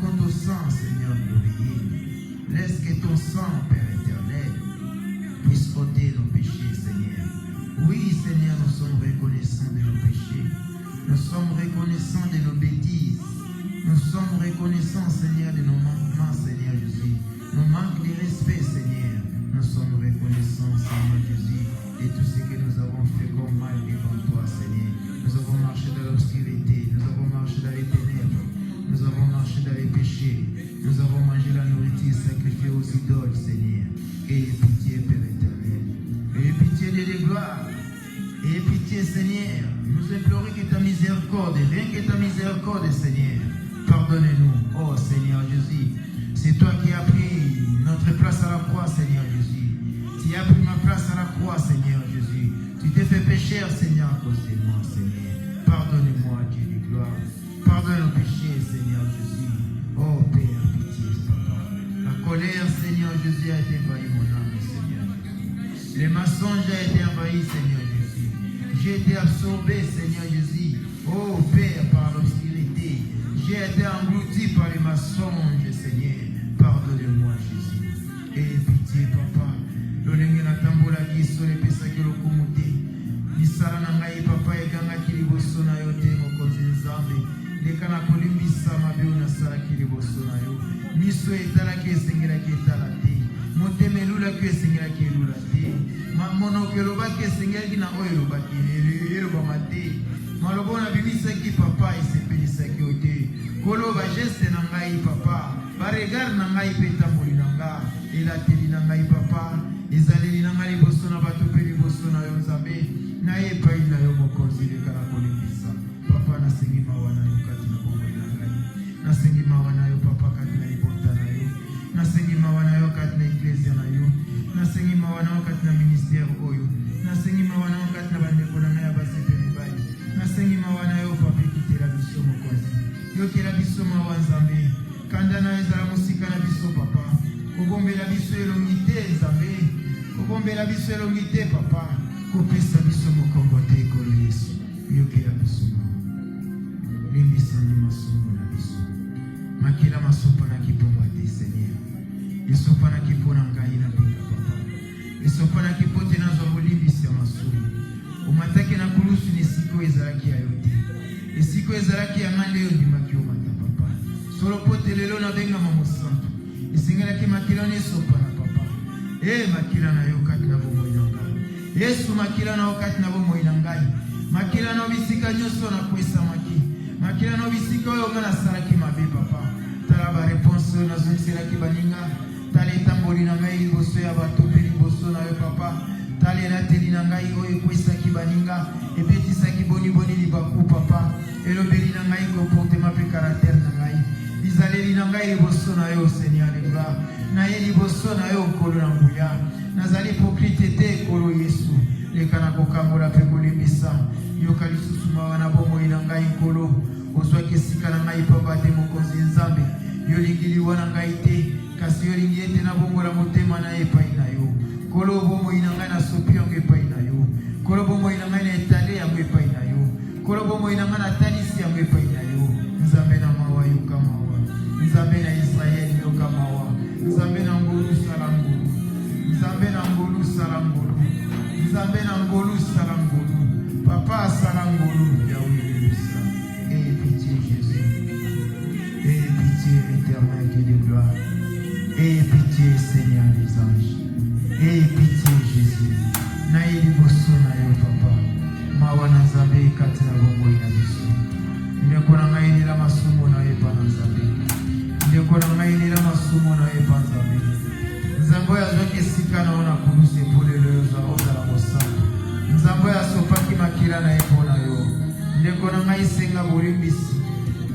qu'au ton sang, Seigneur, glorieux. Laisse que ton sang, Père éternel, puisse ôter nos péchés, Seigneur. Oui, Seigneur, nous sommes reconnaissants de nos péchés. Nous sommes reconnaissants de nos bêtises. Nous sommes reconnaissants, Seigneur, de nos manquements, Seigneur Jésus. Nos manques de respect, Seigneur. Nous sommes reconnaissants, Seigneur Jésus, de tout ce que nous avons fait comme mal devant toi, Seigneur. Nous avons marché dans l'obscurité. Nous avons marché dans les ténèbres. Nous avons marché dans les péchés. Nous avons mangé la nourriture sacrifiée aux idoles, Seigneur. Ayez pitié, Père éternel. Ayez pitié de les gloires. Ayez pitié, Seigneur. Nous implorons que ta miséricorde, rien que ta miséricorde, Seigneur. Pardonnez-nous, oh Seigneur Jésus. C'est toi qui as pris notre place à la croix, Seigneur Jésus. Tu as pris ma place à la croix, Seigneur Jésus. Tu t'es fait pécher, Seigneur, à cause de moi, Seigneur. Pardonnez-moi, Dieu de gloire. Pardonne nos péchés, Seigneur Jésus. Oh Père, pitié, Papa. La colère, Seigneur Jésus, a été envahie mon âme, Seigneur. Les mensonges ont été envahis, Seigneur Jésus. J'ai été absorbé, Seigneur Jésus. Oh Père, par l'obscurité. J'ai été englouti par les mensonges, Seigneur. Pardonnez-moi, Jésus. Et pitié, Papa. L'olenge na tambola kiso le pesa kilo kumuti. Nisala na ngai, Papa, eganga kiliboso na yo te mokonzi nzambe. Lekana kolimbisa mabe na sala kiliboso na yo. Miso etala ki esengela ki etala te. Moteme lula ki esengela ki lula te. Mamono ke loba ki esengela ki na oyo loba ki eloba mate. Malobo na bibisa ki Papa esepelisa ki ote. Koloba geste na ngai, Papa. Baregar na ngai petamboli na nga. Elateli na ngai, Papa. Ezaleli na ngai liboso na bato pe liboso na yo Nzambe. Na epai na yo mokonzi lekana kolekisa. Papa, nasengi mawa na yo kati na bomoi na ngai. Nasengi mawa na yo, Papa, kati na libota na yo. Nasengi mawa na yo kati na iglesia na yo. Nasengi mawa na yo kati na ministère oyo. Nasengi mawa na yo kati na bandeko na ngai ya basepe mibali. Nasengi mawa na yo, Papa, kitela biso mokonzi. Yokela biso mawa Nzambe. Kanda na ezala musika na biso, Papa. Kobombela biso elongi te, Nzambe. Kobombela biso elongi te, Papa. Kopesa biso mokongo te ekolo Yesu. Yokela biso mawa. Limbisa ndi masumu na biso. Makila masopa na kipomba te, Seigneur. Esopa na kipona ngai na pinga, Papa. Esopa na kipote na zwa molimbisi ya masumu. Umatake na kulusu ni siko ezalaki ya yote. Esiko ezalaki ya ngande yo ndimaki omata, Papa. Solo pote lelo na benga mamosanto. Esingela ki makila ni sopa na, Papa. Makila na yo kati na bomoi na ngai. Yesu, makila na yo kati na bomoi na ngai. Makila na bisika nyonso na kwesa maki. Makila na bisika oyo nga nasalaki mabe, Papa. Tala ba réponse oyo nazongiselaki baninga. Tala etamboli na ngai liboso ya bato pe liboso na yo, Papa. Tala elateli na ngai oyo ekwesaki baninga. Epetisaki boni libaku, Papa. Elobeli na ngai comportement pe caractère na ngai. Izaleli na ngai liboso na yo, Seigneur de gloire. Na ye liboso na yo nkolo na nguya. Nazali hypocrite te ekolo Yesu. Lekana kokambola pe kolembisa. Yoka lisusu mawa na bomoi na ngai nkolo. Ozwaki esika na ngai, Papa, te mokonzi Nzambe. Yolingi liwa na ngai te. Kasi yolingi ete na bongola motema na epai na yo. Kolo bomoi na ngai na sopi yango epai na yo. Kolo bomoi na ngai na etale yango epai na yo. Kolo bomoi na ngai na talisi yango epai na yo. Nzambe na mawa yoka mawa. Nzambe na Israeli yoka mawa. Nzambe na ngolu salangulu. Nzambe na ngolu salangulu. Nzambe na ngolu salangulu. Papa salangulu. Yahweh Lusa. Ayez pitié, Jésus. Ayez pitié, l'éternel Dieu de gloire. Ayez pitié, Seigneur des anges. Ayez pitié, Jésus. Naye liboso na yo, Papa. Mawa na Nzambe kati na bomoi na biso. Ndeko na ngai nila masumo na ye pa na Nzambe. Ndeko na ngai nila masumo na ye pa Nzambe. Nzambe azwaki esika na ona kulusu epolelo yo zwa ozala mosantu. Nzambe asopaki makila na ye mpo na yo. Ndeko na ngai senga bolimbisi.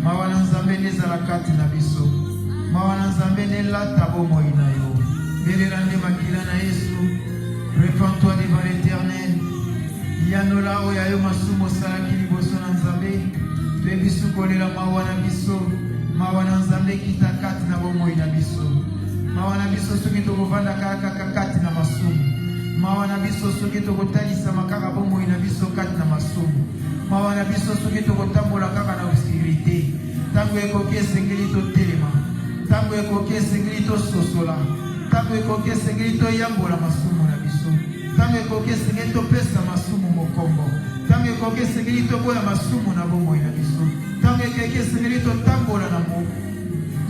Mawa na Nzambe nezala kati na biso. Mawa na Nzambe nelata bomoi na yo. Belela nde makila na Yesu. Répands-toi devant l'Éternel. Yanola oya yo masumo salaki liboso na Nzambe. Tue biso kolela mawa na biso. Mawa na Nzambe kita kati na bomoi na biso. Mawa na biso soki tokovanda kaka kati na masumu. Mawa na biso soki tokotalisa makaka bomoi na biso kati na masumu. Mawa na biso soki tokotambola kaka na obscurité. Tango ekoki esengeli totelema. Tango ekoki esengeli tososola. Tango ekoki esengeli toyambola masumu na biso. Tango ekoki esengeli topesa masumu mokombo. Tango ekoki esengeli toboya masumu na bomoi na biso. Tango ekoki esengeli totambola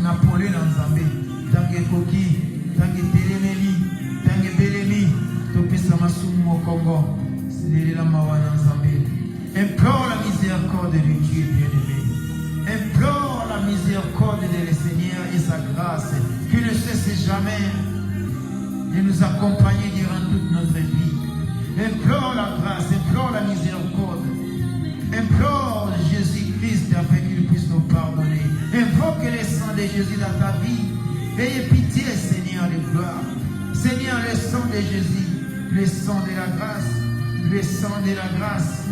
na pole na Nzambe. Tango ekoki, tango etelemeli, tango ebelemi, topesa masumu mokombo. Silelela mawa na Nzambe. Implore la miséricorde de Dieu bien-aimé. Implore la miséricorde de le Seigneur et sa grâce qui ne cesse jamais de nous accompagner durant toute notre vie. Implore la grâce, implore la miséricorde. Implore Jésus-Christ afin qu'il puisse nous pardonner. Invoque le sang de Jésus dans ta vie. Ayez pitié, Seigneur de gloire. Seigneur, le sang de Jésus, le sang de la grâce, le sang de la grâce,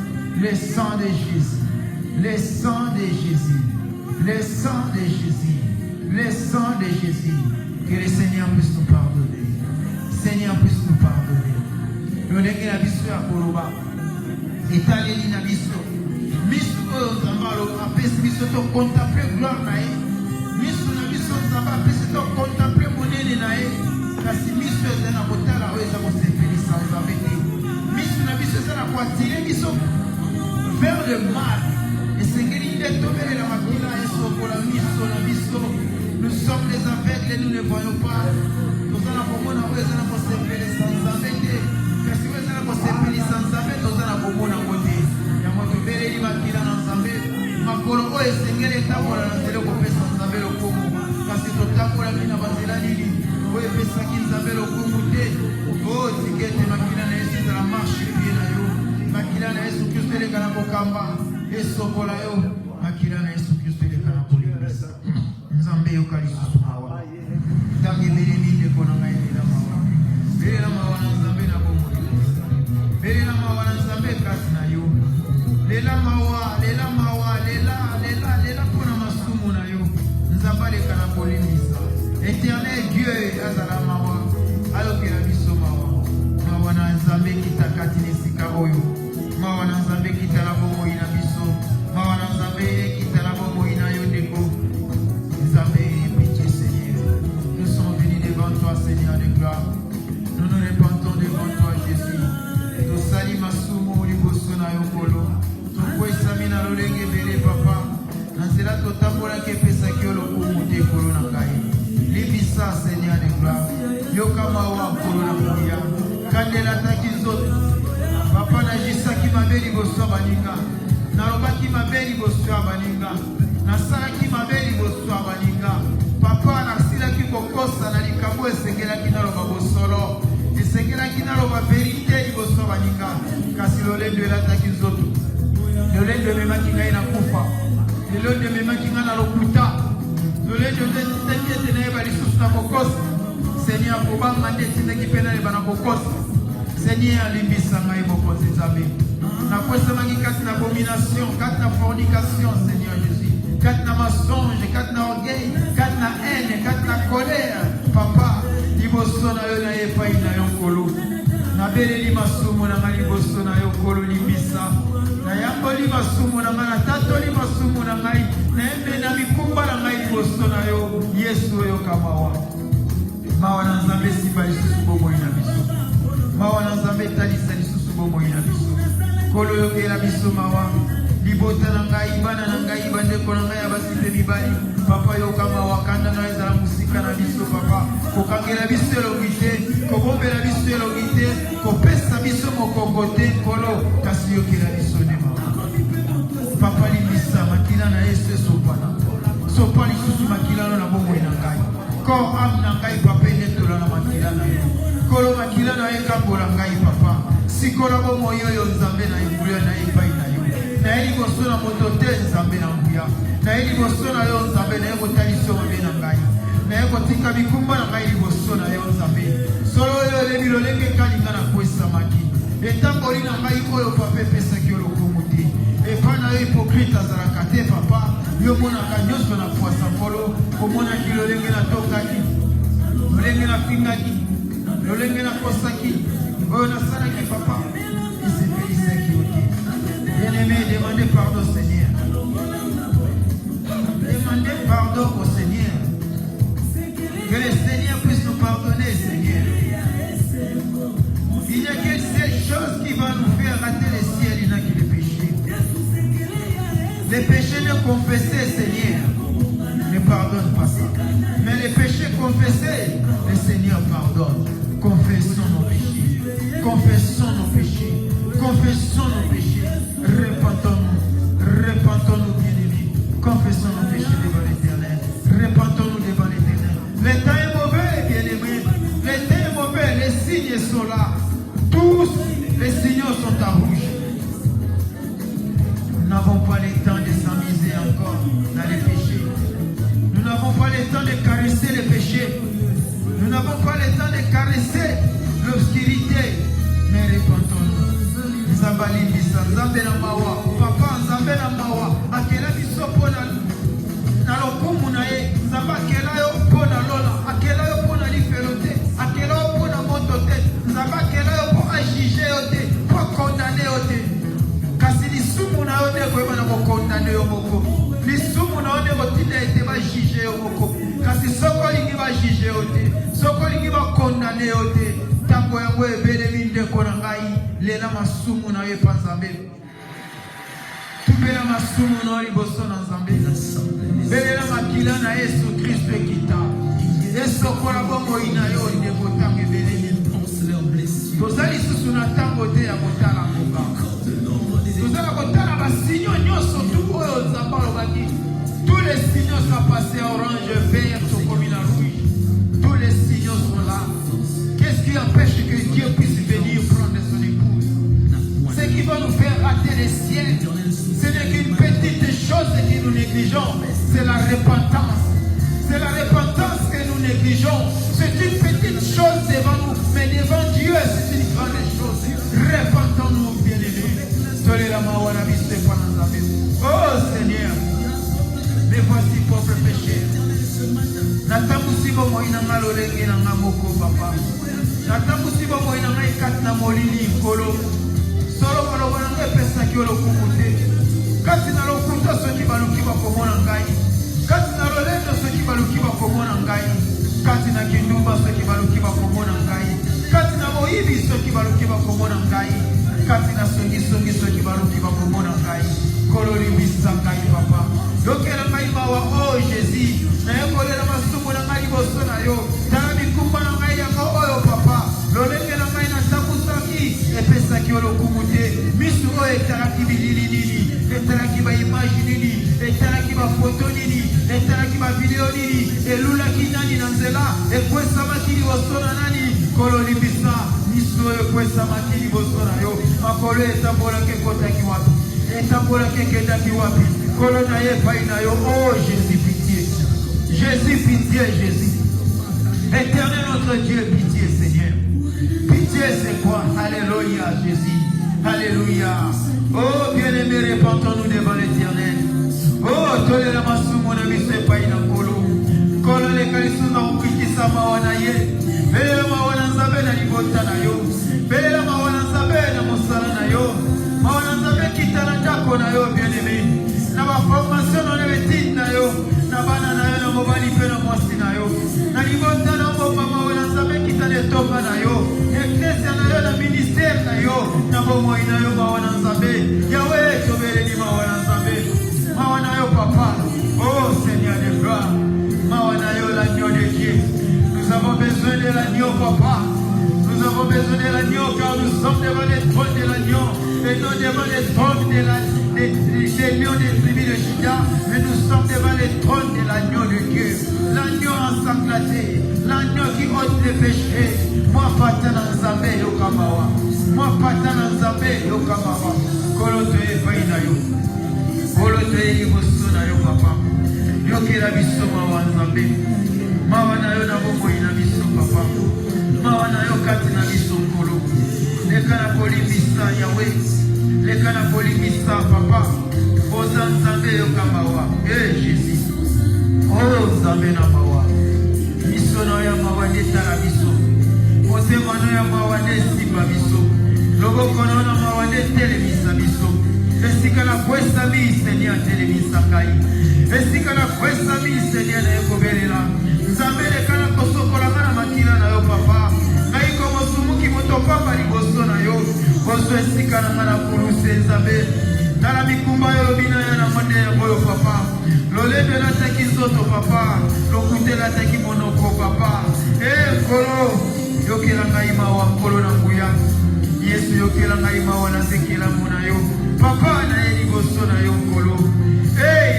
le sang de Jésus, le sang de Jésus, le sang de Jésus, le sang de Jésus. Que le Seigneur puisse nous pardonner. Seigneur puisse nous pardonner. Lolenge na biso ya koloba. Etaleli na biso. Miso oyo Nzambe apesi biso to contempler gloire na ye. Miso na biso Nzambe apesi to contempler monene na ye. Kasi miso eza na kotala oyo eza kosepelisa Nzambe te. Miso na biso eza na koatire biso vers le mal. Esengeli nde tobelela makila esokola miso na biso. Nous sommes les aveugles et nous ne voyons pas. Nous allons comprendre que nous allons se sans Nzambe te. Kasi oyo eza na kosepelisa Nzambe tozala komona ngo te. Yango tobeleli makila na Nzambe. Makolo oyo esengeli etambola na nzela kopesa Nzambe lokumu. Kasi totambolami na banzela nini oyo epesaki Nzambe lokumu te. Oh tikete makila na Yesu ezala marche pie na yo. Makila na Yesu Kristo eleka na kokamba esokola yo. Makila na Yesu Kristo eleka na kolimbisa. Nzambe yoka lisusu mawa. Ntango ebelemi ndeko na ngai lela mawa. Lela mawa na Nzambe na bomoi. Lela mawa na Nzambe kasi na yo. Lela mawa, lela mawa, lela mpona masumu na yo. Nzambe aleka na kolimbisa. Éternel Dieu azala mawa. Alokela biso mawa. Mawa na Nzambe kita kati nesika oyo. Mawa na Nzambe kita na bomoi na biso. Mawa na Nzambe kita na bomoi na yo ndeko. Nzambe pitié Seigneur. Nous sommes venus devant toi Seigneur de gloire. Nous nous répandons devant toi Jésus. Nous saluons masumu liboso na yo kolo. Tokwesami na lolenge bele papa. Nanzela totambola kepesaki yo lokumu te kolo na ngai. Libisa Seigneur de gloire. Yoka mawa kolo na moya. Kandela taki nzoto. Papa najisaki mabe liboso ya baninga. Nalobaki mabe liboso ya baninga. Nasalaki mabe liboso ya baninga. Papa nasilaki kokosa na likambo esengelaki naloba bosolo. Esengelaki naloba verite liboso ya baninga. Kasi lolendo elataki nzoto. Lolendo ememaki ngai na kufa. Lolendo ememaki ngai na lokuta. Lolendo ndeti ete nayeba lisusu na kokosa. Seigneur kobanga nde etindaki mpe nayeba na kokosa. Seigneur alimbisa ngai mokonzi Nzambe. Nakwesamaki kati na abomination, kati na fornication Seigneur Jésus. Kati na mensonge, kati na orgueil, kati na haine, kati na colère. Papa, liboso na yo na epai na yo nkolo. Nabeleli masumu na ngai liboso na yo nkolo limbisa. Nayamboli masumu na ngai, natatoli masumu na ngai. Naembe na mikumba na ngai liboso na yo. Yesu oyo kamawa. Mawa na Nzambe simba lisusu bomoi na biso. Mawa na Nzambe talisa lisusu bomoi na biso. Kolo yokela biso mawa. Libota na ngai, bana na ngai, bandeko na ngai abasipe mibali. Papa yoka mawa kanda na ezala musika na biso papa. Kokangela biso elongite, kobombela biso elongite, kopesa biso mokokote kolo kasi yokela biso ne mawa. Papa limbisa makila na Yesu esopana. Sopa lisusu makila na bomoi na ngai. Ko am na ngai papa netola na makila na yo. Kolo makila na ekambola ngai papa. Sikolo bomoi oyo Nzambe na ebuya na epai na yo. Na eli boso na moto te Nzambe na mbuya. Na eli boso na yo Nzambe na eko taliso mabe na ngai. Na eko tika bikumba na ngai liboso na yo Nzambe. Solo yo lebi lolenge kalinga na kwesa maki. Etamboli na ngai oyo papa epesaki yo lokumu te. Epa na yo hipokrite azalaka te papa. Yo monaka nyonso na pwasa nkolo. Omonaki lolenge na tokaki. Lolenge na fingaki. Lolenge na kosaki. Oyo nasalaki papa. Esepelisaki yo te. Bien-aimé, demandez pardon au Seigneur. Demandez pardon au Seigneur. Les péchés ne confessés, Seigneur, ne pardonne pas ça. Mais les péchés confessés, le Seigneur pardonne. Confessons nos péchés. Confessons nos péchés. Confessons nos péchés. Repentons-nous. Repentons-nous, bien-aimés. Confessons nos péchés devant l'Éternel. Repentons-nous devant l'Éternel. Le temps est mauvais, bien-aimés. Le temps est mauvais. Les signes sont là. Tous les signaux sont à rouge. Nous n'avons pas le temps de s'amuser encore dans les péchés. Nous n'avons pas le temps de caresser les péchés. Nous n'avons pas le temps de caresser l'obscurité. Mais répentons-nous. Nzambali bisa, Nzambe na mawa. Papa, Nzambe na mawa. Akela biso pona na lokumu na ye. Nzamba akela yo pona lola. Akela yo pona lifelo te. Akela yo pona moto te. Nzamba akela yo pona juger yo te. Pona condamner yo te. Kasi lisumu na yo ne koyeba na kokondane yo moko. Lisumu na yo ne kotinda ete ba juger yo moko. Kasi soko lingi ba juger yo te. Soko lingi ba condamner yo te. Tango yango ebele mindeko na ngai. Lela masumu na yo pa Nzambe. Tubela masumu na yo liboso na Nzambe. Belela makila na Yesu Kristo ekita. Esokola bomoi na yo ndeko tango ebele. Tozali susu na tango te ya kotala koka. Tozala kotala basinyo nyonso tu oyo Nzambe alobaki. Tous les signaux sont passés orange, vert, comme la rouge. Tous les signaux sont là. Qu'est-ce qui empêche que Dieu puisse venir prendre son épouse? Ce qui va nous faire rater les ciels, ce n'est qu'une petite chose que nous négligeons. C'est la repentance. C'est la repentance que nous négligeons. C'est une petite chose devant nous, mais devant Dieu, c'est une grande chose. Repentons-nous, bien-aimés. Oh Seigneur, mais voici pauvre péché. Natamusi bomo inanga lolenge nanga moko papa. Natamusi bomo inanga ikat na molili kolo. Solo kolo nanga pesa kiolo kumute. Kasi na lokuta soki baluki bakomona ngai. Kasi na lolendo soki baluki bakomona ngai. Kasi na kindumba soki baluki bakomona ngai. Kasi na moibi soki baluki bakomona ngai. Kasi na songi soki baluki bakomona ngai. Kolo libisa ngai papa. Lokela ngai mawa oh Jésus. Na yokolela masumu na ngai liboso na yo. Tala mikumba na ngai yango oyo papa. Lolenge na ngai na tambusaki. Epesaki olokumu te. Misu oyo etalaki bilili nini. Etalaki ba image nini. Etalaki ba foto nini. Etalaki ba video nini. Elulaki nani na nzela. Ekwesamaki liboso na nani. Kolo libisa. Misu oyo ekwesamaki liboso na yo. Makolo etambolaki ekotaki wapi. Etambolaki ekendaki wapi. Kolo na ye pai na yo. Oh Jésus pitié. Jésus pitié Jésus. Éternel notre Dieu pitié Seigneur. Pitié c'est quoi? Alléluia Jésus. Alléluia. Oh bien-aimé, repentons-nous devant l'Éternel. Oh tolela masumu na biso pai na kolo. Kolo le kalisu na kukikisa mawana ye. Belela mawana Nzambe na libota na yo. Belela mawana Nzambe na mosala na yo. Mawana Nzambe kita na ndako na yo bien-aimé. Na ba formation na betine na yo. Na bana na yo na mobali pe na mwasi na yo. Na libota na mama mawana Nzambe kita ne toba na yo. Eklesia na yo na ministère na yo. Na bomo ina yo mawana Nzambe. Yahweh tobele ni mawana Nzambe. Mawana yo papa. Oh Seigneur de gloire. Mawana yo l'agneau de Dieu. Nous avons besoin de l'agneau papa. Nous avons besoin de l'agneau car nous sommes devant les trônes de l'agneau. Et non devant les trônes des lions des tribus de Juda. Mais nous sommes devant les trônes de l'agneau de Dieu. L'agneau ensanglanté. L'agneau qui ôte les péchés. Moi patana Nzambe yokamawa. Moi patana Nzambe yokamawa. Koloto epaina yo. Koloto eliboso na yo papa. Yokela biso mawa Nzambe. Mawa na yo na bomoi na biso papa. Mawa na yo kati na biso kolo. Leka na kolibisa Yahweh. Leka na kolibisa papa. Oza Nzambe yokamawa. Jésus. Oh Nzambe na mawa. Biso na ya mawa netala biso. Motema na ya mawa nesimba biso. Loboko na mawa netelemisa biso. Esika na kwesa mi Seigneur telemisa ngai. Esika na kwesa mi Seigneur na yokobelela. Nzambe leka na kosokola na makila na yo papa. Ngai komo sumuki moto papa liboso na yo. Koso esika na ngana kuluse Nzambe. Tala mikumba yo bina ya na monde ya boyo papa. Lolebe na taki zoto papa. Lokute la taki monoko papa. Kolo yokela ngaima wa kolo na nguya. Yesu yokela ngaima wa na sekela mona yo. Papa na yeli goso na yo kolo.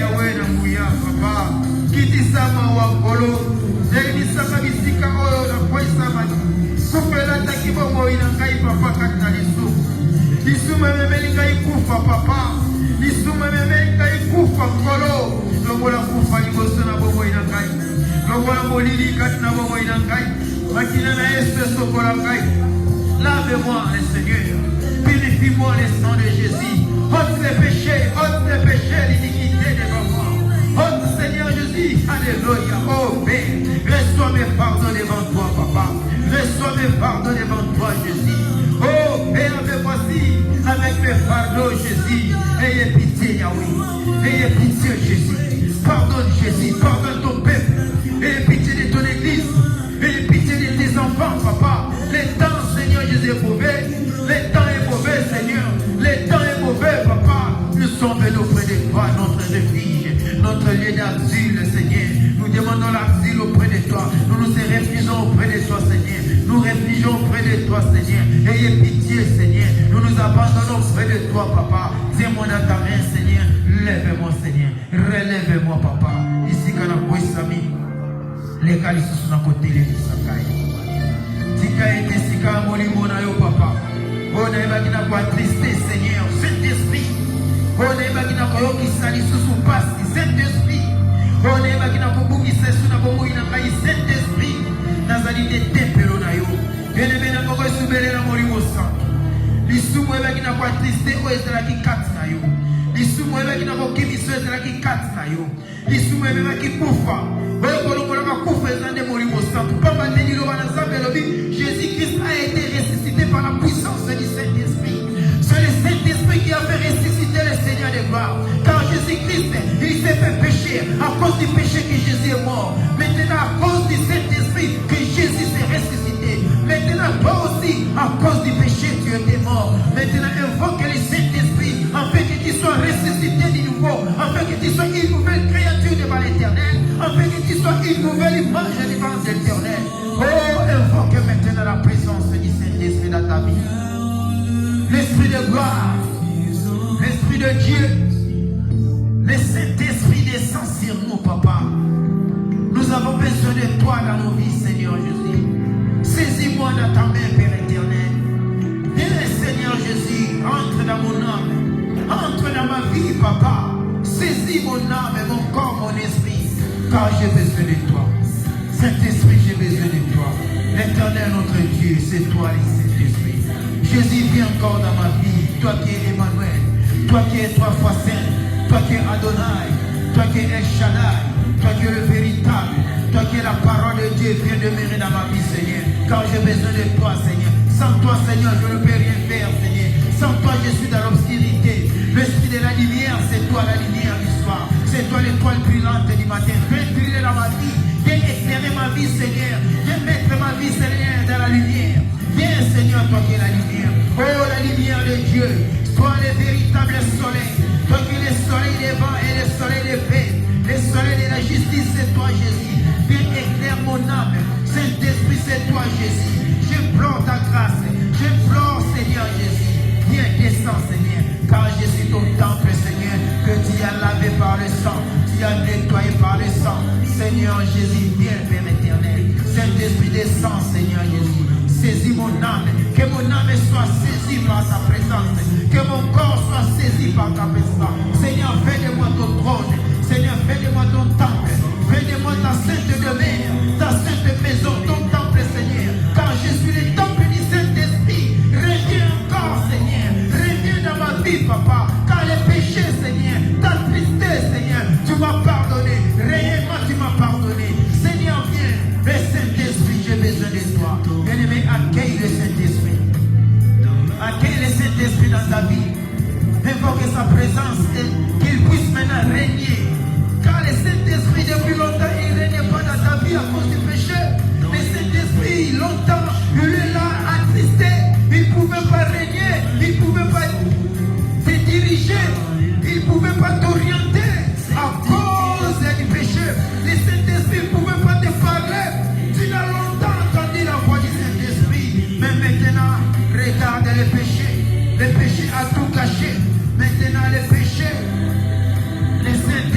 Yawe na nguya papa. Kiti sama wa kolo. Yeli sama bisika oyo na koi sama. Kupela taki bongo ina ngai papa kata lisu. Lisu memeli ngai kufa papa. Lisu memeli ngai kufa kolo. Longola kufa ligoso na bongo ina ngai. Longola molili kati na bongo ina ngai. Makina na Yesu sokola ngai. Lave-moi le Seigneur. Purifie-moi le sang de Jésus. Ôte les péchés, l'iniquité des enfants. Ôte Seigneur Jésus. Alléluia. Oh Père, reçois mes pardons devant toi papa. Reçois mes pardons devant toi Jésus. Oh Père, me voici avec mes fardeaux Jésus. Ayez pitié Yahweh. Ayez pitié Jésus. Pardonne Jésus. Pardonne ton peuple. Ayez pitié de ton église. Ayez pitié de tes enfants papa. Les temps Seigneur Jésus est mauvais. Les temps est mauvais Seigneur. Les temps est mauvais papa. Nous sommes venus auprès de toi, notre refuge, notre lieu d'asile Seigneur. Nous demandons l'asile auprès de toi. Nous nous réfugions auprès de toi Seigneur. Nous réfugions auprès de toi Seigneur. Ayez pitié Seigneur. Nous nous abandonnons auprès de toi papa. Tiens-moi dans ta main Seigneur. Lève-moi Seigneur. Relève-moi papa. Ici quand on a Sami. Les calices sont à côté de Sakai. Tika et Tessika Molimona yo papa. On est bagina quoi tristesse Seigneur. Saint-Esprit. On est bagina quoi qui sali sous passe. Saint-Esprit. On est bagina quoi qui se sous na bomo ina kai Saint-Esprit. Nazali de tempelo na yo. Bien-aimé na quoi soubele na molimo santo. L'issue moi bagina quoi tristesse o ezala ki kat na yo. L'issue moi bagina quoi qui miso ezala ki kat na yo. L'issue moi bagina qui kufa. Jésus-Christ a été ressuscité par la puissance du Saint-Esprit. C'est le Saint-Esprit qui a fait ressusciter le Seigneur des gloires. Car Jésus-Christ, il s'est fait pécher à cause du péché que Jésus est mort. Maintenant, à cause du Saint-Esprit que Jésus s'est ressuscité. Maintenant, toi aussi, à cause du péché, tu étais mort. Maintenant, invoque le Saint-Esprit afin que tu sois ressuscité de nouveau, afin que tu sois une nouvelle créature devant l'Éternel, afin que tu sois une nouvelle image devant l'Éternel. Oh, invoque maintenant la présence du Saint-Esprit dans ta vie. L'Esprit de gloire, l'Esprit de Dieu, le Saint-Esprit descend sur nous, papa. Nous avons besoin de toi dans nos vies, Seigneur Jésus. Saisis-moi dans ta main, Père éternel. Viens, Seigneur Jésus, entre dans mon âme, entre dans ma vie, papa. Saisis mon âme et mon corps, mon esprit, car j'ai besoin de toi. Saint-Esprit, j'ai besoin de toi. L'éternel, notre Dieu, c'est toi, le Saint-Esprit. Jésus, viens encore dans ma vie. Toi qui es Emmanuel, toi qui es 3 fois saint, toi qui es Adonai, toi qui es El Shaddai, toi qui es le véritable, toi qui es la parole de Dieu, viens demeurer dans ma vie, Seigneur. Car j'ai besoin de toi, Seigneur. Sans toi, Seigneur, je ne peux rien faire, Seigneur. Sans toi, je suis dans l'obscurité. L'esprit de la lumière, c'est toi la lumière du soir. C'est toi l'étoile brillante du matin. Viens briller dans ma vie. Viens éclairer ma vie, Seigneur. Viens mettre ma vie, Seigneur, dans la lumière. Viens, Seigneur, toi qui es la lumière. Oh, la lumière de Dieu. Toi, le véritable soleil. Toi qui es le soleil des vents et le soleil des paix. Le soleil de la justice, c'est toi, Jésus. Viens éclairer mon âme. Saint-Esprit, c'est toi, Jésus. J'implore ta grâce. J'implore, Seigneur Jésus. Viens, descends, Seigneur. Car je suis ton temple, Seigneur, que tu as lavé par le sang. Tu as nettoyé par le sang. Seigneur Jésus, viens, Père éternel. Saint-Esprit, descends, Seigneur Jésus. Saisis mon âme. Que mon âme soit saisie par ta présence. Que mon corps soit saisi par ta présence. Seigneur, fais de moi ton trône. Seigneur, fais de moi ton temple. Fais de moi ta sainte demeure. Ta sainte maison, ton temple, Seigneur. Car je suis le temple du Saint-Esprit. Reviens encore, Seigneur. Reviens dans ma vie, papa. Car les péchés, Seigneur, ta tristesse, Seigneur, tu m'as pardonné. Réellement, tu m'as pardonné. Seigneur, viens. Le Saint-Esprit, j'ai besoin de toi. Bien-aimé, accueille le Saint-Esprit. Accueille le Saint-Esprit dans ta vie. Invoque sa présence et qu'il puisse maintenant régner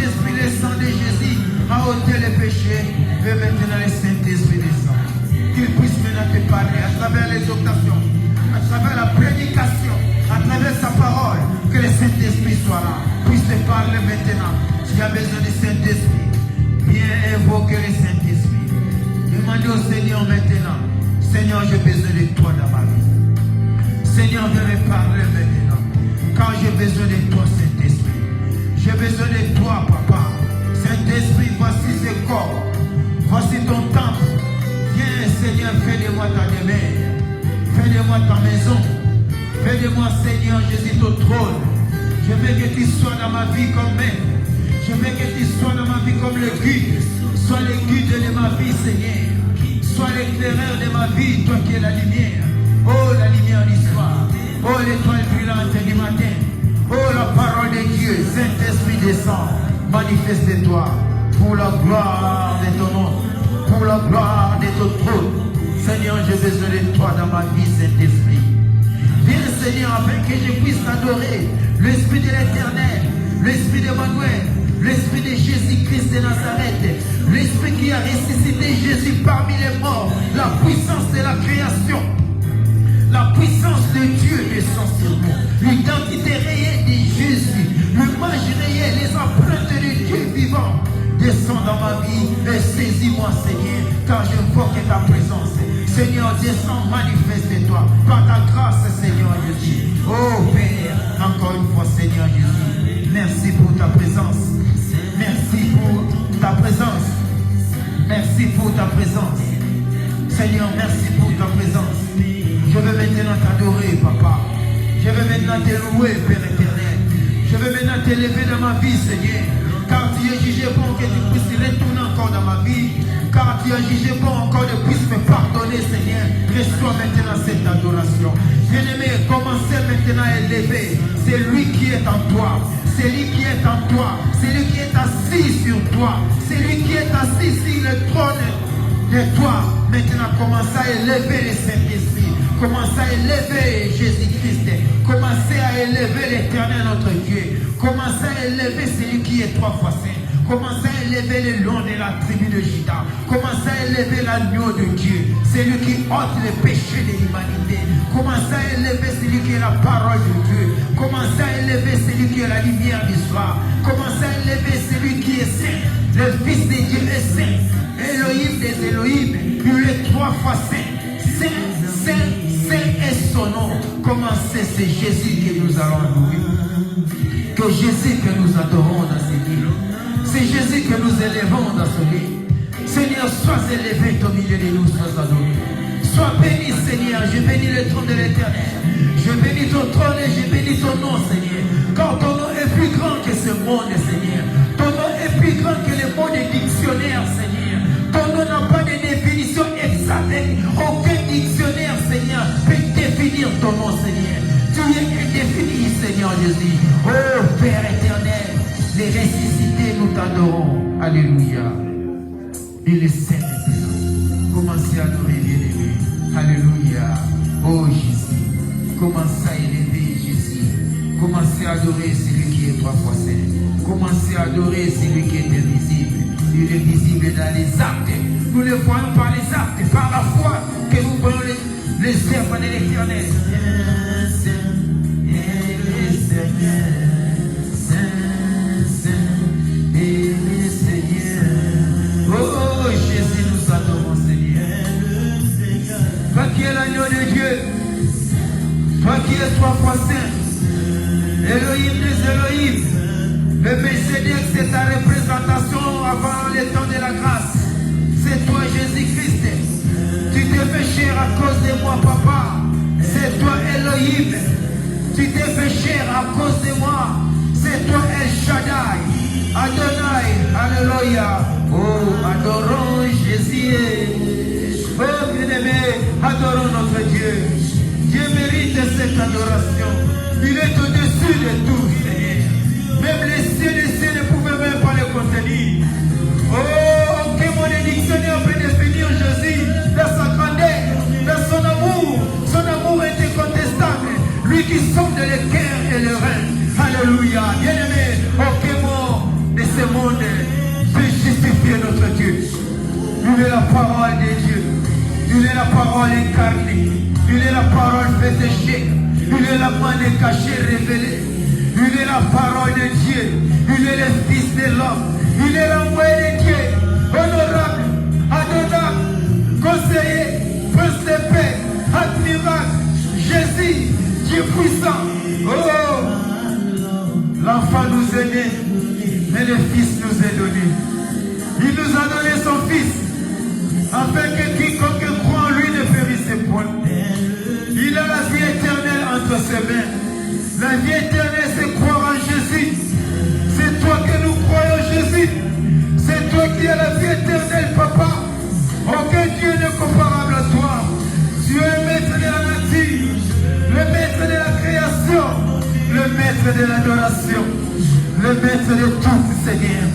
Saint-Esprit, le sang de Jésus a ôté les péchés. Et maintenant, le Saint-Esprit descend. Qu'il puisse maintenant te parler à travers les occasions, à travers la prédication, à travers sa parole. Que le Saint-Esprit soit là, puisse te parler maintenant. Tu as besoin du Saint-Esprit. Viens invoquer le Saint-Esprit. Demandez au Seigneur maintenant. Seigneur, j'ai besoin de toi dans ma vie. Seigneur, viens me parler maintenant. Car j'ai besoin de toi, Saint-Esprit. J'ai besoin de toi, Papa. Saint-Esprit, voici ce corps. Voici ton temple. Viens, Seigneur, fais de moi ta demeure. Fais de moi ta maison. Fais de moi, Seigneur Jésus, ton trône. Je veux que tu sois dans ma vie comme maître. Je veux que tu sois dans ma vie comme le guide. Sois le guide de ma vie, Seigneur. Sois l'éclaireur de ma vie, toi qui es la lumière. Oh, la lumière du soir. Oh, l'étoile brûlante du matin. Oh, la parole de Dieu. Saint-Esprit descend. Manifeste-toi pour la gloire de ton nom. Pour la gloire de ton trône. Seigneur, j'ai besoin de toi dans ma vie, Saint-Esprit. Viens, Seigneur, afin que je puisse t'adorer. L'Esprit de l'Éternel, l'Esprit d'Emmanuel, l'Esprit de Jésus-Christ de Nazareth, l'Esprit qui a ressuscité Jésus parmi les morts, la puissance de la création, la puissance de Dieu descend sur nous, l'identité réelle de Jésus, l'image réelle, les empreintes de Dieu vivant. Descends dans ma vie et saisis-moi, Seigneur, car je invoque ta présence. Seigneur, descends, manifeste-toi par ta grâce, Seigneur Jésus. Oh Père, encore une fois, Seigneur Jésus, merci pour ta présence. Merci pour ta présence. Merci pour ta présence. Seigneur, merci pour ta présence. Je veux maintenant t'adorer, Papa. Je veux maintenant te louer, Père éternel. Je veux maintenant t'élever dans ma vie, Seigneur. Car tu es jugé bon que tu puisses retourner encore dans ma vie. Car tu as jugé bon encore de puisses me pardonner, Seigneur. Reçois maintenant cette adoration. Bien-aimé, commencez maintenant à élever. C'est lui qui est en toi. C'est lui qui est en toi. C'est lui qui est assis sur toi. C'est lui qui est assis sur le trône de toi. Maintenant, commencez à élever le Saint-Esprit. Commencez à élever Jésus-Christ. Commencez à élever l'Éternel notre Dieu. Commencez à élever celui qui est trois fois saint. Commencez à élever le lion de la tribu de Juda. Commencez à élever l'agneau de Dieu. Celui qui ôte les péchés de l'humanité. Commencez à élever celui qui est la parole de Dieu. Commencez à élever celui qui est la lumière du soir. Commencez à élever celui qui est saint. Le Fils de Dieu est saint. Elohim des Elohim. Il est trois fois saint. Saint, saint, saint est son nom. Commencez, c'est Jésus que nous allons louer. Que Jésus que nous adorons dans ce lit. C'est Jésus que nous élevons dans ce lit. Seigneur, sois élevé au milieu de nous, sois adoré. Sois béni, Seigneur. Je bénis le trône de l'Éternel. Je bénis ton trône et je bénis ton nom, Seigneur. Car ton nom est plus grand que ce monde, Seigneur. Ton nom est plus grand que le monde des dictionnaires, Seigneur. Ton nom n'a pas de définition exacte. Aucun dictionnaire, Seigneur, peut définir ton nom, Seigneur. Tu es indéfini, Seigneur Jésus. Oh Père éternel, les ressuscités, nous t'adorons. Alléluia. Il est saint maintenant. Commencez à adorer, bien-aimé. Alléluia. Oh Jésus. Commencez à élever Jésus. Commencez à adorer celui qui est trois fois saint. Commencez à adorer celui qui est invisible. Il est visible dans les actes. Nous le voyons par les actes, par la foi que nous voyons les œuvres de l'Éternel. Oh Jésus, nous adorons, Seigneur. Toi qui es l'agneau de Dieu, toi qui es trois fois saint, Elohim des Elohim, le Messie, c'est ta représentation avant le temps de la grâce. C'est toi, Jésus-Christ. Tu t'es fait chair à cause de moi, Papa. C'est toi, Elohim. Tu t'es fait chair à cause de moi. C'est toi, El Shaddai. Adonai, Alléluia. Oh, adorons Jésus. Oh, bien-aimé, adorons notre Dieu. Dieu mérite cette adoration. Il est au-dessus de tout, Seigneur. Même les cieux ne pouvaient même pas le contenir. Oh, que mon dictionnaire peut définir Jésus dans sa grandeur, dans son amour. Son amour est incontestable. Lui qui sonde le cœur et le rein. Alléluia. Bien-aimé, aucun mot de ce monde Il est la parole de Dieu. Il est la parole incarnée. Il est la parole faite chair. Il est la main cachée révélée. Il est la parole de Dieu. Il est le Fils de l'homme. Il est l'envoyé de Dieu. Honorable, adorable, conseiller, prince de paix, admirable, Jésus, Dieu puissant. Oh, l'enfant nous est né, mais le Fils nous est donné. Il nous a donné son Fils, afin que quiconque croit en lui ne périsse point. Il a la vie éternelle entre ses mains. La vie éternelle, c'est croire en Jésus. C'est toi que nous croyons, Jésus. C'est toi qui as la vie éternelle, papa. Aucun Dieu n'est comparable à toi. Tu es le maître de la nature, le maître de la création, le maître de l'adoration, le maître de tout, Seigneur.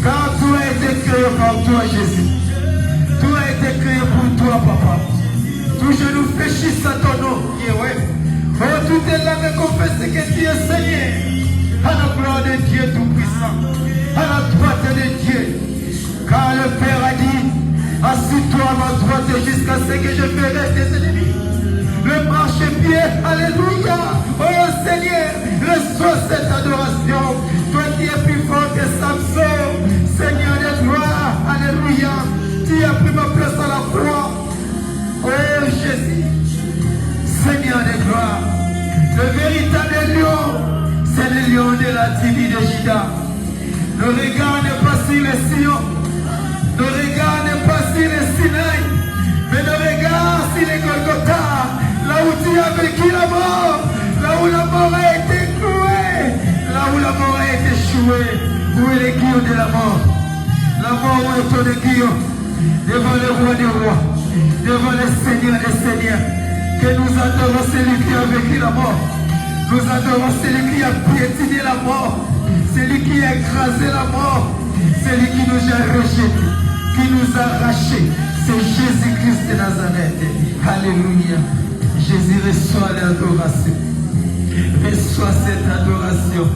Car tout a été créé par toi, Jésus. Tout a été créé pour toi, papa. Tout genou fléchisse à ton nom. Oh, tout est là de confesser que tu es Seigneur. À la gloire de Dieu Tout-Puissant. À la droite de Dieu. Car le Père a dit, assis-toi à ma droite jusqu'à ce que je ferai tes ennemis. Le marchepied, alléluia. Oh Seigneur, reçois cette adoration. Toi qui es plus fort que Samson, Seigneur de gloire, alléluia. Tu as pris ma place à la croix. Oh Jésus, Seigneur de gloire, le véritable lion, c'est le lion de la tribu de Juda. Le regard n'est pas sur les Sion, le regard n'est pas sur les Sinaï, mais le regard sur les Golgotha, là où tu as vécu la mort, là où la mort a été clouée, là où la mort a été chouée, où est l'aiguillon de la mort. La mort où est ton aiguillon, devant le roi des rois, devant le Seigneur des seigneurs, que nous adorons celui qui a vécu la mort. Nous adorons celui qui a piétiné la mort, celui qui a écrasé la mort, celui qui nous a rejetés, qui nous a arrachés. C'est Jésus-Christ de Nazareth. Alléluia. Jésus reçoit l'adoration. Reçois cette adoration.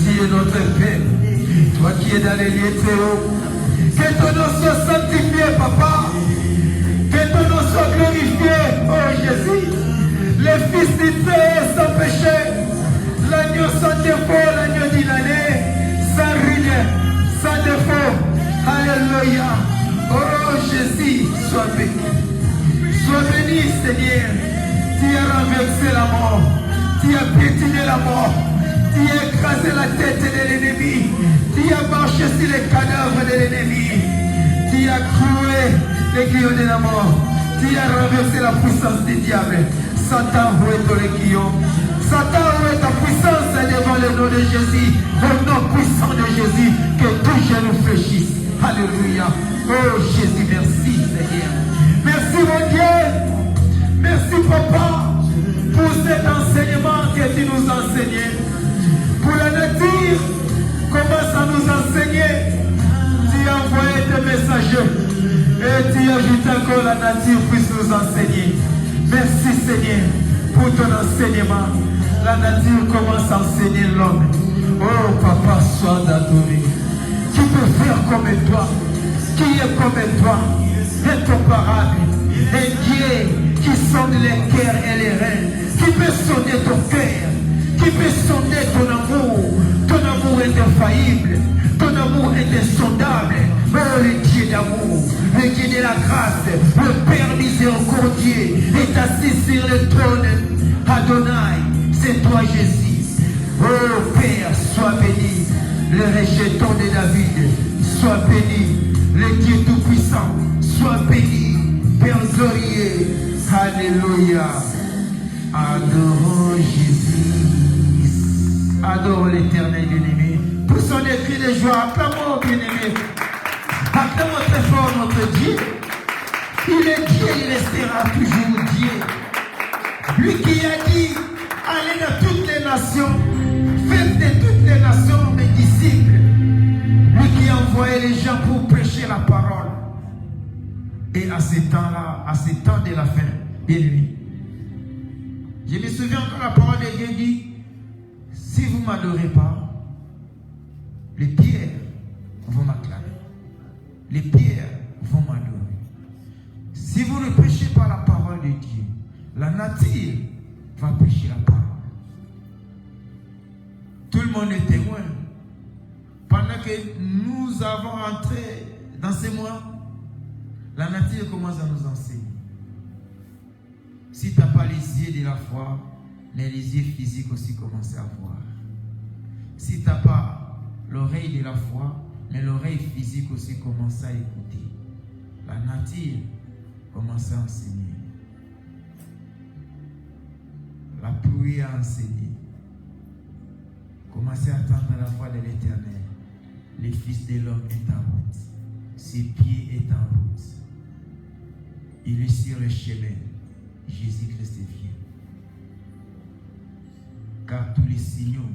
Tu es notre Père. Toi qui es dans les lieux très hauts. Que ton nom soit sanctifié, papa. Que ton nom soit glorifié, oh Jésus. Le Fils du Dieu sans péché. L'agneau sans défaut, l'agneau d'une année. Sans rien, sans défaut. Alléluia. Oh Jésus, sois béni. Sois béni, Seigneur. Tu as renversé la mort. Tu as piétiné la mort. Tu as écrasé la tête de l'ennemi. Tu as marché sur les cadavres de l'ennemi. Tu as cloué l'aiguillon de la mort. Tu as renversé la puissance du diable. Satan, où est ton aiguillon? Satan, où est ta puissance devant le nom de Jésus? Au nom puissant de Jésus, que tout genou fléchisse. Alléluia. Oh Jésus, merci Seigneur. Merci mon Dieu. Merci Papa pour cet enseignement que tu nous enseignais. Pour la nature, commence à nous enseigner. Tu as envoyé tes messagers et tu ajoutes encore la nature puisse nous enseigner. Merci Seigneur pour ton enseignement. La nature commence à enseigner l'homme. Oh Papa, sois adoré. Qui peut faire comme toi? Qui est comme toi? Incomparable. Un Dieu qui sonne les cœurs et les reins. Qui peut sonner ton cœur? Qui peut sonner ton amour? Ton amour est infaillible. Ton amour est insondable. Oh, le Dieu d'amour, le Dieu de la grâce, le Père miséricordieux est assis sur le trône. Adonai, c'est toi Jésus. Oh Père, sois béni. Le rejeton de David, sois béni. Le Dieu Tout-Puissant, sois béni. Père glorieux, alléluia. Adorons Jésus. Adore l'Éternel bien-aimé. Poussons des cris de joie. Acclamons bien-aimé. Acclamons très fort notre Dieu. Il est Dieu, il restera toujours Dieu. Lui qui a dit, allez dans toutes les nations, faites de toutes les nations mes disciples. Lui qui a envoyé les gens pour prêcher la parole. Et à ce temps-là, à ce temps de la fin, bien lui. Je me souviens quand la parole de Dieu dit, si vous ne m'adorez pas, les pierres vont m'acclamer. Les pierres vont m'adorer. de Dieu. La nature va prêcher la parole. Tout le monde est témoin. Pendant que nous avons entré dans ces mois, la nature commence à nous enseigner. Si tu n'as pas les yeux de la foi, mais les yeux physiques aussi commencent à voir. Si tu n'as pas l'oreille de la foi, mais l'oreille physique aussi commence à écouter. La nature commence à enseigner. La pluie a enseigné. Commencez à attendre la voix de l'Éternel. Le Fils de l'homme est en route. Ses pieds est en route. Il est sur le chemin. Jésus-Christ vient. Car tous les signaux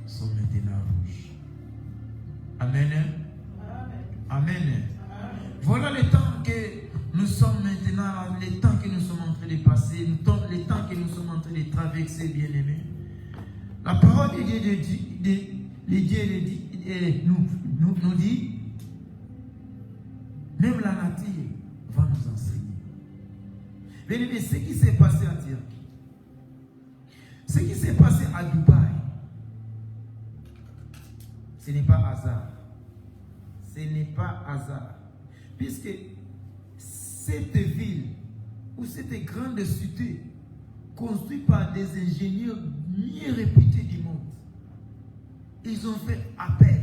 sont maintenant rouges. Amen. Amen. Voilà le temps que nous sommes maintenant, le temps que nous sommes en train de passer, le temps que nous sommes en train de traverser, bien-aimés. La parole de Dieu nous dit, même la nature va nous enseigner. Bien-aimés, ce qui s'est passé en Turquie, ce qui s'est passé à Dubaï, ce n'est pas hasard. Ce n'est pas hasard. Puisque cette ville ou cette grande cité construite par des ingénieurs mieux réputés du monde, ils ont fait appel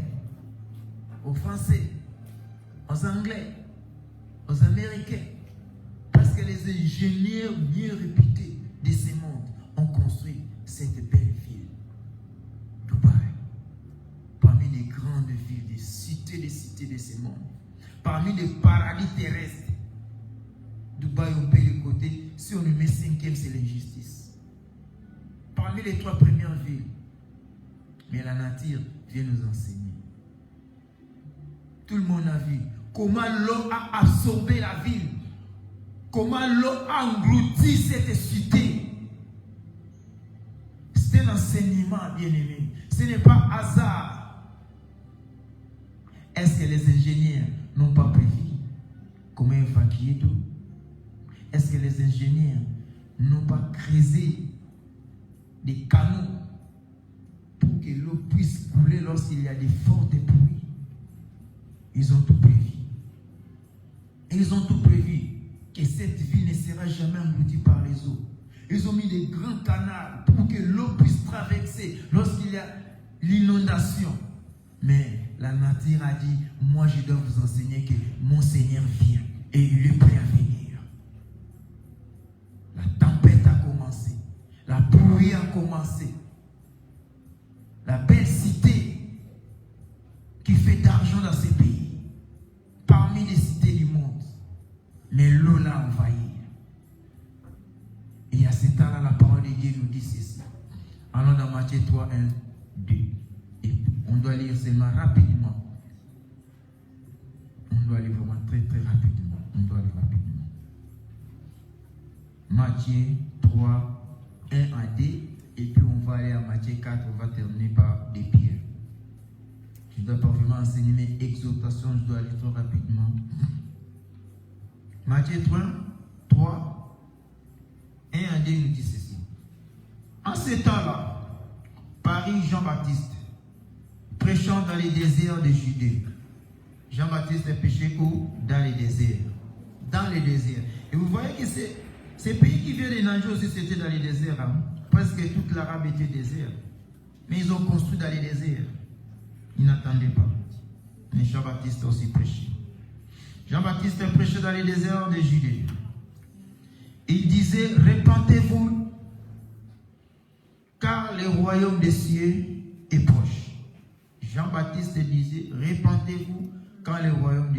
aux Français, aux Anglais, aux Américains, parce que les ingénieurs mieux réputés de ce monde ont construit cette belle ville, Dubaï. Parmi les grandes villes, des cités de ce monde, parmi les paradis terrestres, Dubaï, on paye le côté. Si on le met 5e, c'est l'injustice. Parmi les 3 premières villes. Mais la nature vient nous enseigner. Tout le monde a vu comment l'eau a absorbé la ville. Comment l'eau a englouti cette cité. C'est un enseignement, bien-aimé. Ce n'est pas hasard. Est-ce que les ingénieurs n'ont pas prévu comment évacuer d'eau? Est-ce que les ingénieurs n'ont pas creusé des canaux pour que l'eau puisse couler lorsqu'il y a des fortes pluies? Ils ont tout prévu. Et ils ont tout prévu que cette ville ne sera jamais engloutie par les eaux. Ils ont mis des grands canaux pour que l'eau puisse traverser lorsqu'il y a l'inondation. Mais la nature a dit, moi je dois vous enseigner que mon Seigneur vient et il est prêt à venir. La tempête a commencé. La pluie a commencé. La belle cité qui fait d'argent dans ces pays, parmi les cités du monde. Mais l'eau l'a envahi. Et à ce temps-là, la parole de Dieu nous dit ceci. Allons dans Matthieu 3, 1, 2. Et on doit lire seulement rapidement. On doit lire vraiment très très rapidement. On doit lire rapidement. Matthieu 3, 1 à 2. Et puis on va aller à Matthieu 4. On va terminer par des pierres. Je ne dois pas vraiment enseigner mes exhortations. Je dois aller trop rapidement. Matthieu 3, 1 à 2 nous dit ceci. En ce temps-là, parut Jean-Baptiste, prêchant dans les déserts de Judée. Jean-Baptiste prêchait où? Dans les déserts. Dans les déserts. Et vous voyez que ces pays qui viennent de nager aussi, c'était dans les déserts. Hein? Presque toute l'Arabe était désert. Mais ils ont construit dans les déserts. Ils n'attendaient pas. Mais Jean-Baptiste aussi prêchait. Jean-Baptiste prêchait dans les déserts de Judée. Il disait, répentez-vous, car le royaume des cieux est proche. Jean-Baptiste disait, répentez-vous, car le royaume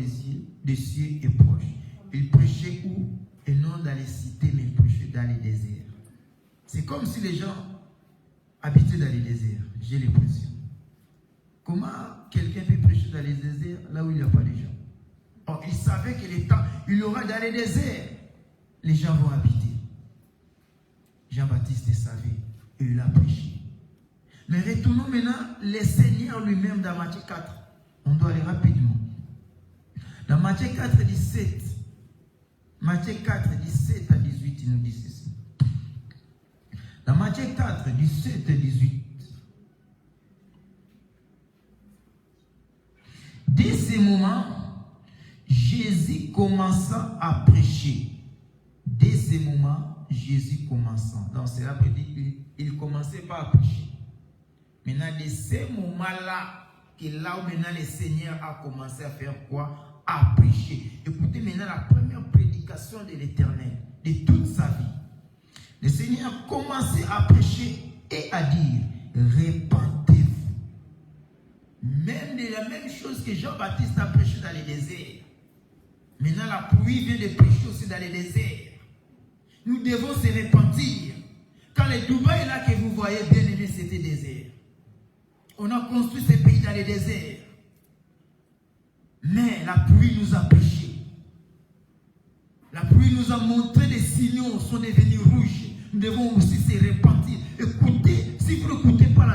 des cieux est proche. Il prêchait où? Et non dans les cités, mais il prêchait dans les déserts. C'est comme si les gens habitaient dans les déserts. J'ai l'impression. Comment quelqu'un peut prêcher dans les déserts là où il n'y a pas de gens? Or, il savait que le temps, il y aura dans les déserts, les gens vont habiter. Jean-Baptiste savait et il a prêché. Mais retournons maintenant le Seigneur lui-même dans Matthieu 4. On doit aller rapidement. Dans Matthieu 4, 17, Matthieu 4, 17 à 18, il nous dit ceci. Dans Matthieu 4, 17 à 18, dès ce moment, Jésus commença à prêcher. Dès ce moment, Jésus commença. Donc, c'est là qu'il commençait pas à prêcher. Maintenant, de ce moment-là, que là où maintenant le Seigneur a commencé à faire quoi? À prêcher. Écoutez maintenant la première prédication de l'Éternel, de toute sa vie. Le Seigneur a commencé à prêcher et à dire, répentez-vous. Même de la même chose que Jean-Baptiste a prêché dans le désert. Maintenant la pluie vient de prêcher aussi dans le désert. Nous devons se repentir. Quand le Dubaï là que vous voyez bien aimé, c'était désert. On a construit ce pays dans le désert. Mais la pluie nous a prêché. La pluie nous a montré des signaux sont devenus rouges. Nous devons aussi se repentir. Écoutez, si vous n'écoutez pas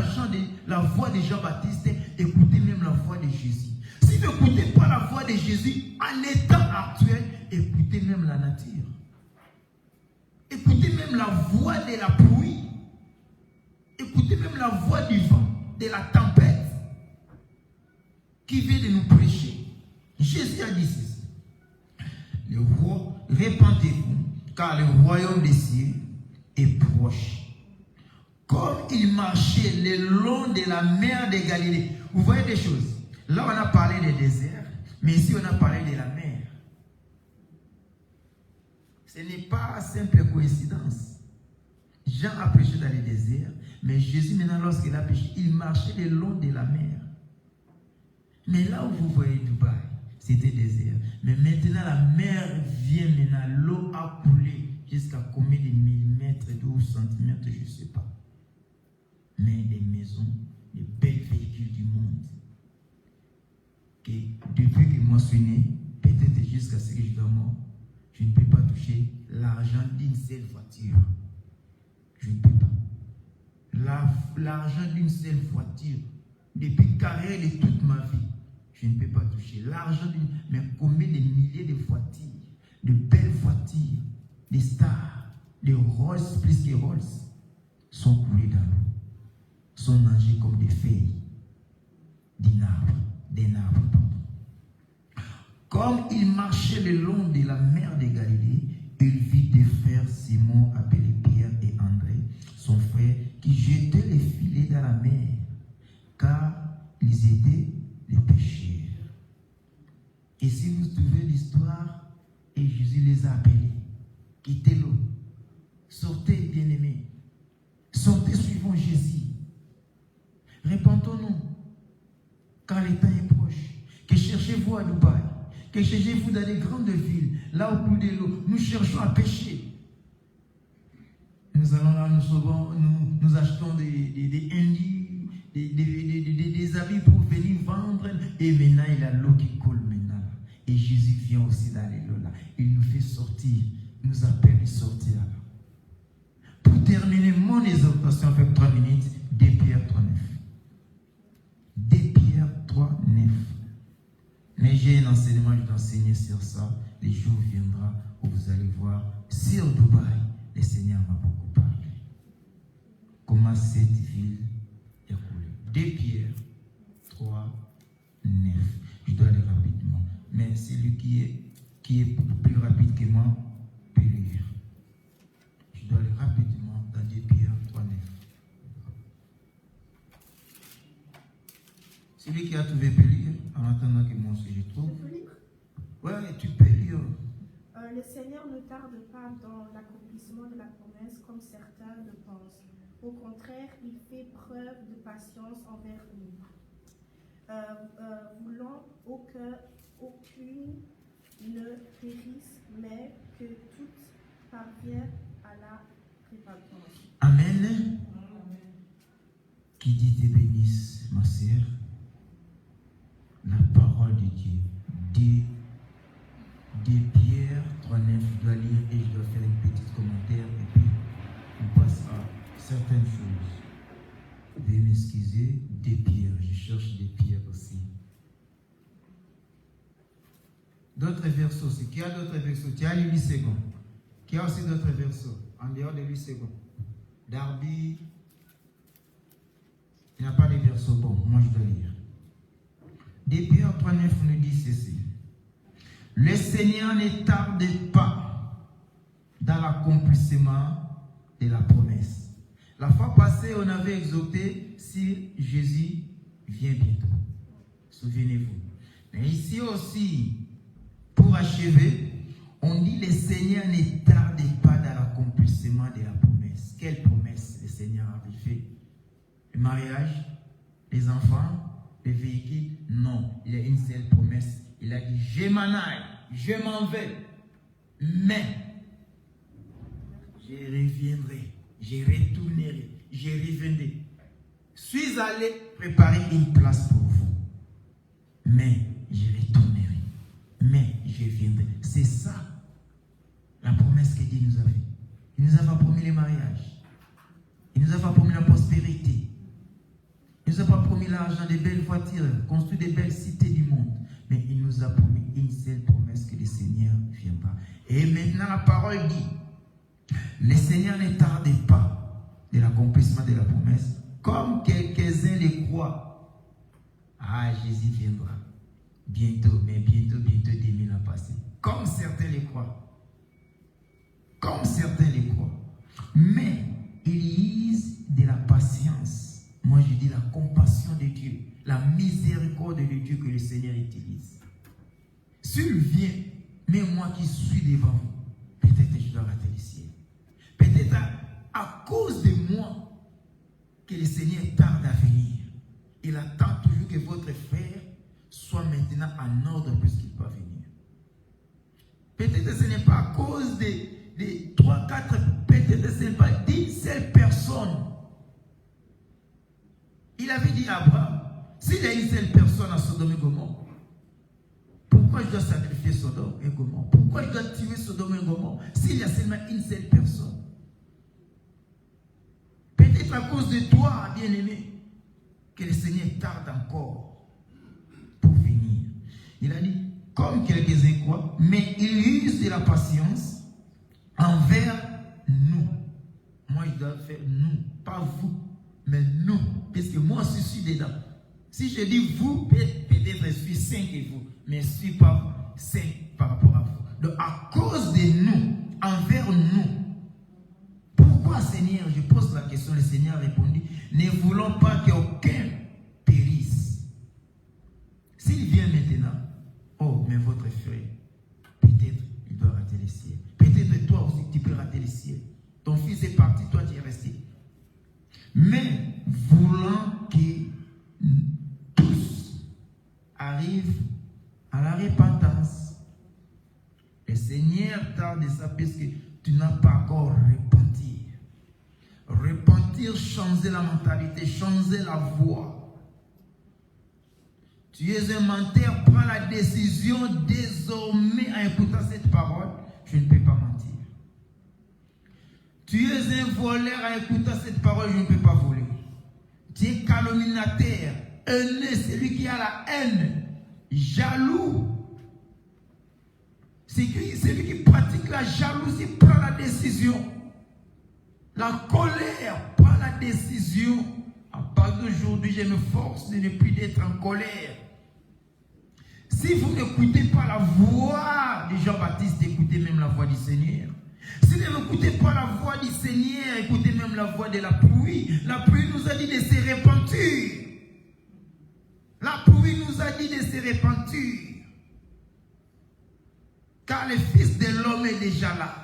la voix de Jean-Baptiste, écoutez même la voix de Jésus. Si vous n'écoutez pas la voix de Jésus, en l'état actuel, écoutez même la nature. Écoutez même la voix de la pluie. Écoutez même la voix du vent, de la tempête qui vient de nous prêcher. Jésus a dit ceci. Le roi, répentez-vous, car le royaume des cieux est proche. Comme il marchait le long de la mer de Galilée. Vous voyez des choses. Là, on a parlé des déserts, mais ici, on a parlé de la mer. Ce n'est pas simple coïncidence. Jean a prêché dans le désert, mais Jésus, maintenant, lorsqu'il a prêché, il marchait le long de la mer. Mais là où vous voyez Dubaï, c'était désert. Mais maintenant, la mer vient maintenant, l'eau a coulé jusqu'à combien de millimètres, de centimètres, je ne sais pas. Mais des maisons, des belles véhicules du monde, que depuis que moi je suis né, peut-être jusqu'à ce que je dois mort, je ne peux pas toucher l'argent d'une seule voiture. Je ne peux pas. L'argent d'une seule voiture, depuis carrière de toute ma vie, je ne peux pas toucher. L'argent d'une... Mais combien de milliers de voitures, de belles voitures, des stars, des Rolls plus que Rolls, sont coulés dans l'eau, sont mangés comme des feuilles, d'un arbre, pardon. Comme il marchait le long de la mer de Galilée, il vit des frères Simon appelés Pierre et André, son frère, qui jetaient les filets dans la mer, car ils étaient les pêcheurs. Et si vous trouvez l'histoire, et Jésus les a appelés, quittez l'eau, sortez bien-aimés, sortez suivant Jésus. Répentons-nous, car le temps est proche. Que cherchez-vous à Dubaï? Que cherchez-vous dans les grandes villes, là au bout de l'eau? Nous cherchons à pêcher. Nous allons là, nous achetons des indies, des habits pour venir vendre. Et maintenant, il y a l'eau qui coule maintenant. Et Jésus vient aussi dans les lots là. Il nous fait sortir. Il nous appelle à sortir là. Pour terminer mon exhortation, avec 3 minutes, 2 Pierre 3, 9. 2 Pierre 3, 9. Mais j'ai un enseignement, je dois enseigner sur ça. Les jours viendront où vous allez voir sur Dubaï, le Seigneur m'a beaucoup parlé. Comment cette ville est coulée. 2 Pierre 3, 9. Je dois aller rapidement. Mais celui qui est plus rapide que moi peut lire. Je dois aller rapidement dans 2 Pierre 3, 9. Celui qui a trouvé peut lire en attendant que moi aussi je trouve. Tu peux lire? Ouais, tu peux lire. Le Seigneur ne tarde pas dans l'accomplissement de la promesse comme certains le pensent. Au contraire, il fait preuve de patience envers nous, voulant aucune ne périsse, mais que toutes parviennent à la repentance. Amen. Qui dit te bénisse, ma sœur, la parole de Dieu. De Pierre 3, 9, je dois lire et je dois faire un petit commentaire et puis on passe à certaines choses. Veuillez m'excuser, 2 Pierre, je cherche 2 Pierre aussi. D'autres versets aussi. Qui a d'autres versets? Tu as lu 8 secondes. Qui a aussi d'autres versets en dehors de 8 secondes? Darby. Il n'y a pas de versets. Bon, moi je dois lire. Des Pierre 3,9 nous dit ceci. Le Seigneur ne tarde pas dans l'accomplissement de la promesse. La fois passée, on avait exhorté si Jésus vient bientôt. Souvenez-vous. Mais ici aussi, pour achever, on dit le Seigneur ne tarde pas dans l'accomplissement de la promesse. Quelle promesse le Seigneur avait fait? Le mariage, les enfants, les véhicules? Non, il y a une seule promesse. Il a dit, je m'en aille, je m'en vais, mais je reviendrai, je retournerai, je reviendrai. Je suis allé préparer une place pour vous, mais je retournerai, mais je viendrai. C'est ça la promesse que Dieu nous a fait. Il nous a pas promis le mariage, il nous a pas promis la prospérité, il nous a pas promis l'argent, des belles voitures, construire des belles cités du monde. Mais il nous a promis une seule promesse que le Seigneur ne vient pas. Et maintenant la parole dit, le Seigneur ne tarde pas de l'accomplissement de la promesse, comme quelques-uns le croient. Ah, Jésus viendra bientôt, mais bientôt 2000 ans passés. Comme certains le croient. Comme certains le croient. Mais ils usent de la patience. Moi je dis la compassion de Dieu, la miséricorde de Dieu que le Seigneur utilise. S'il vient, même moi qui suis devant vous, peut-être je dois rater le ciel. Peut-être à cause de moi que le Seigneur tarde à venir. Il attend toujours que votre frère soit maintenant en ordre puisqu'il peut venir. Peut-être que ce n'est pas à cause de 3, 4, peut-être ce n'est pas d'une seule personne. Il avait dit à Abraham, s'il y a une seule personne à Sodome et Gomorrhe, pourquoi je dois sacrifier Sodome et Gomorrhe? Pourquoi je dois tuer Sodome et Gomorrhe s'il y a seulement une seule personne? Peut-être à cause de toi, bien-aimé, que le Seigneur tarde encore pour venir. Il a dit, comme quelques-uns croient, mais il use de la patience envers nous. Moi, je dois faire nous, pas vous, mais nous, parce que moi, je suis dedans. Si je dis vous, peut-être je suis saint que vous, mais je ne suis pas saint par rapport à vous. Donc, à cause de nous, envers nous, pourquoi, Seigneur, je pose la question, le Seigneur a répondu, ne voulons pas qu'aucun périsse. S'il vient maintenant, oh, mais votre frère, peut-être il doit rater le ciel. Peut-être toi aussi, tu peux rater le ciel. Ton fils est parti, toi tu es resté. Mais voulant que tous arrivent à la repentance. Le Seigneur tarde de ça parce que tu n'as pas encore repenti. Repentir, changer la mentalité, changer la voie. Tu es un menteur, prends la décision désormais en écoutant cette parole, je ne peux pas mentir. Tu es un voleur, en écoutant cette parole, je ne peux pas voler. Tu es calomniateur, haineux, celui qui a la haine, jaloux. C'est celui qui pratique la jalousie, prend la décision. La colère, prend la décision. À partir d'aujourd'hui, je me force de ne plus d'être en colère. Si vous n'écoutez pas la voix de Jean-Baptiste, écoutez même la voix du Seigneur. Si vous n'écoutez pas la voix du Seigneur, écoutez même la voix de la pluie. La pluie nous a dit de se repentir. La pluie nous a dit de se repentir. Car le Fils de l'homme est déjà là.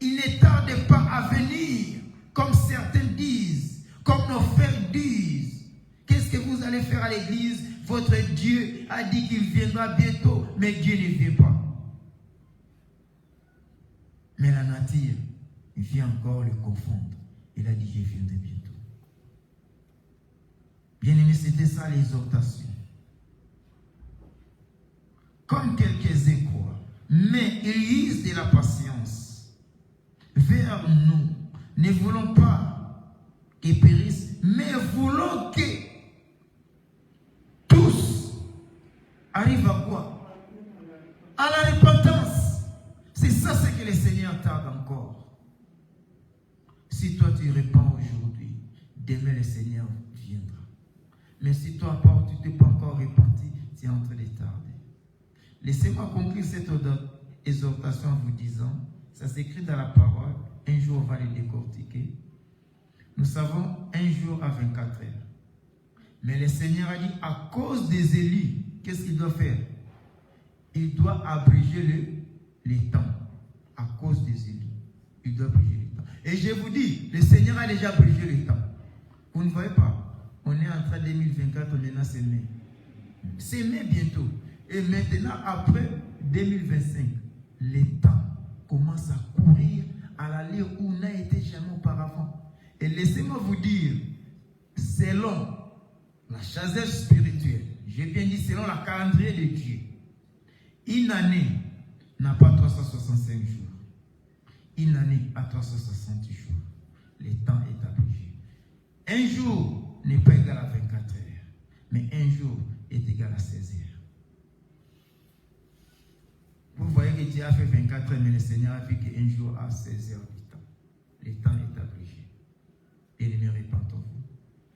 Il ne tarde pas à venir, comme certains disent, comme nos frères disent. Qu'est-ce que vous allez faire à l'église? Votre Dieu a dit qu'il viendra bientôt, mais Dieu ne vient pas. Mais la nature vient encore le confondre. Il a dit, je viendrai bientôt. Bien-aimé, c'était ça l'exhortation. Comme quelques-uns croient, mais ils usent de la patience vers nous. Ne voulons pas qu'ils périssent, mais voulons que tous arrivent à quoi? à la repentance. C'est ça ce que le Seigneur tarde encore. Si toi tu répands aujourd'hui, demain le Seigneur viendra. Mais si toi tu n'es pas encore repenti, tu es en train de tarder. Laissez-moi conclure cette exhortation en vous disant, ça s'écrit dans la parole, un jour on va les décortiquer. Nous savons un jour à 24 heures. Mais le Seigneur a dit, à cause des élus, qu'est-ce qu'il doit faire? Il doit abréger les temps. À cause des élus, il doit abréger les temps. Et je vous dis, le Seigneur a déjà abrégé les temps. Vous ne voyez pas? On est en train de 2024, on est là, c'est mai. C'est mai bientôt. Et maintenant, après 2025, les temps commencent à courir à l'allure où on n'a été jamais auparavant. Et laissez-moi vous dire, selon la sagesse spirituelle, j'ai bien dit selon la calendrier de Dieu, une année n'a pas 365 jours. Une année a 360 jours. Le temps est abrégé. Un jour n'est pas égal à 24 heures, mais un jour est égal à 16 heures. Vous voyez que Dieu a fait 24 heures, mais le Seigneur a vu qu'un jour a 16 heures du temps. Le temps est abrégé. Et ne me répentons-vous.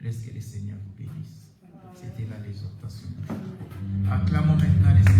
Laisse que le Seigneur vous bénisse. C'était là l'exhortation. Acclamons maintenant les